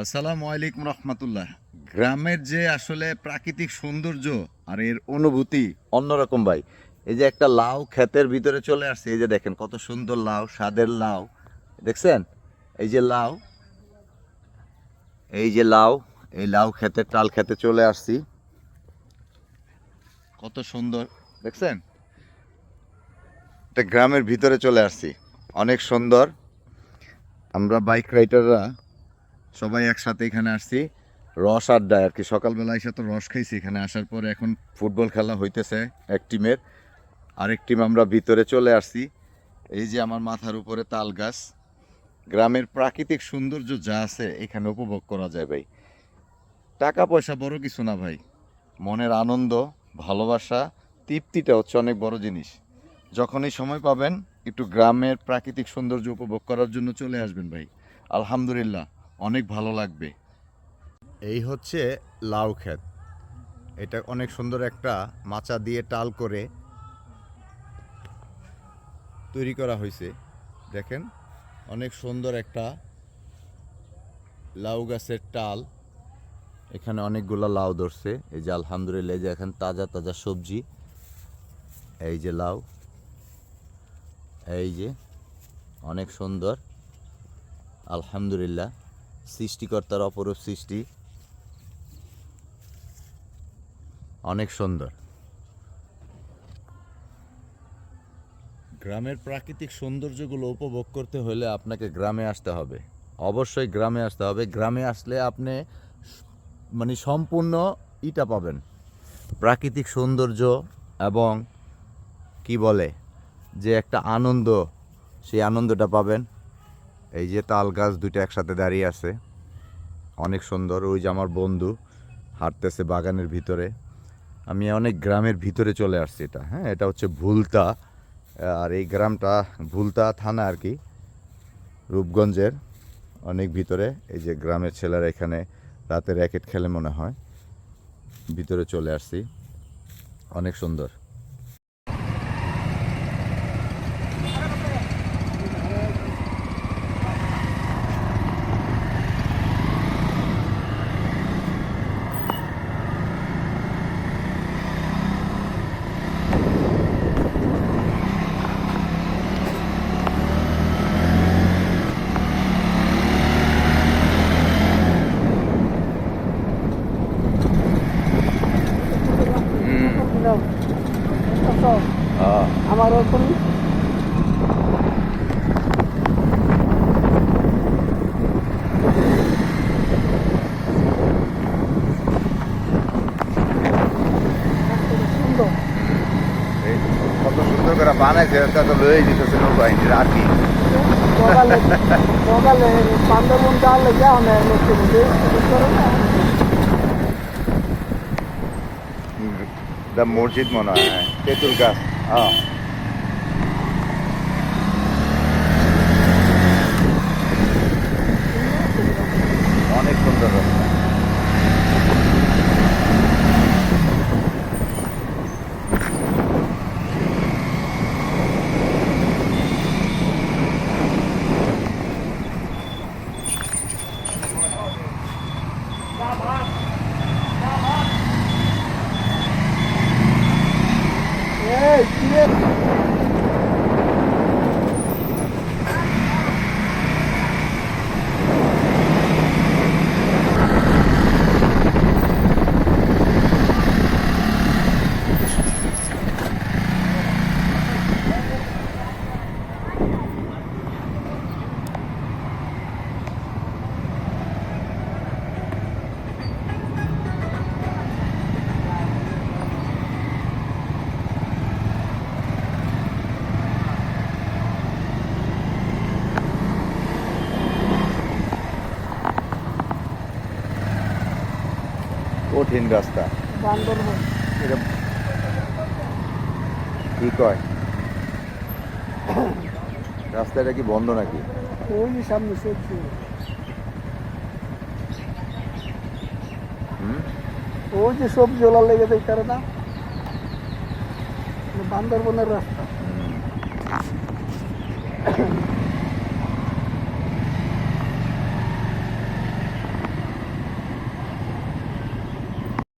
আসসালামু আলাইকুম রহমতুল্লাহ। গ্রামের যে আসলে প্রাকৃতিক সৌন্দর্য আর এর অনুভূতি অন্যরকম ভাই। এই যে একটা লাউ ক্ষেতের ভিতরে চলে আসছে, এই যে দেখেন কত সুন্দর লাউ, স্বাদের লাউ দেখছেন। এই যে লাউ, এই যে লাউ, এই লাউ ক্ষেতের টাল খেতে চলে আসছি, কত সুন্দর দেখছেন। একটা গ্রামের ভিতরে চলে আসছি, অনেক সুন্দর। আমরা বাইক রাইডাররা সবাই একসাথে এখানে আসছি রস আড্ডায় আর কি। সকালবেলা এসে তো রস খাইছি, এখানে আসার পরে এখন ফুটবল খেলা হইতেছে এক টিমের, আরেক টিম আমরা ভিতরে চলে আসছি। এই যে আমার মাথার উপরে তাল গাছ। গ্রামের প্রাকৃতিক সৌন্দর্য যা আছে এখানে উপভোগ করা যায় ভাই। টাকা পয়সা বড় কিছু না ভাই, মনের আনন্দ, ভালোবাসা, তৃপ্তিটা হচ্ছে অনেক বড় জিনিস। যখনই সময় পাবেন একটু গ্রামের প্রাকৃতিক সৌন্দর্য উপভোগ করার জন্য চলে আসবেন ভাই, আলহামদুলিল্লাহ অনেক ভালো লাগবে। এই হচ্ছে লাউ ক্ষেত। এটা অনেক সুন্দর একটা মাচা দিয়ে টাল করে তৈরি করা হয়েছে। দেখেন অনেক সুন্দর একটা লাউ গাছের টাল, এখানে অনেকগুলো লাউ ধরছে। এই যে আলহামদুলিল্লাহ, এই যে এখানে তাজা তাজা সবজি, এই যে লাউ, এই যে অনেক সুন্দর আলহামদুলিল্লাহ। সৃষ্টিকর্তার অপরূপ সৃষ্টি, অনেক সুন্দর। গ্রামের প্রাকৃতিক সৌন্দর্যগুলো উপভোগ করতে হলে আপনাকে গ্রামে আসতে হবে, অবশ্যই গ্রামে আসতে হবে। গ্রামে আসলে আপনি মানে সম্পূর্ণ ইটা পাবেন, প্রাকৃতিক সৌন্দর্য এবং কি বলে যে একটা আনন্দ, সেই আনন্দটা পাবেন। এই যে তাল গাছ দুইটা একসাথে দাঁড়িয়ে আছে, অনেক সুন্দর। ওই যে আমার বন্ধু হাঁটতেছে বাগানের ভিতরে। আমি অনেক গ্রামের ভিতরে চলে আসছি। এটা হ্যাঁ, এটা হচ্ছে ভুলতা। আর এই গ্রামটা ভুলতা থানা আর কি, রূপগঞ্জের অনেক ভিতরে। এই যে গ্রামের ছেলেরা এখানে রাতে র্যাকেট খেলে মনে হয়। ভিতরে চলে আসছি, অনেক সুন্দর। আমার ওরকম কত সুন্দর করে বানাইছে, তো লয়ে দিতেছে নৌবাহিনীর আর কি। সকালে সকালে বান্দরবন যাওয়ার লেগে অনেক লোক করে না। দ্য মসজিদ মনে হয়, তেঁতুল গাছ। হ্যাঁ, অনেক সুন্দর রাস্তা। এই কি রে? কঠিন রাস্তা। বান্দরবন এটা কি কয়, রাস্তাটা কি বন্ধ নাকি? ওই যে সামনে সবজি, ওই যে সবজি ওলা লেগে দেয় কারণ না বান্দরবনের রাস্তা।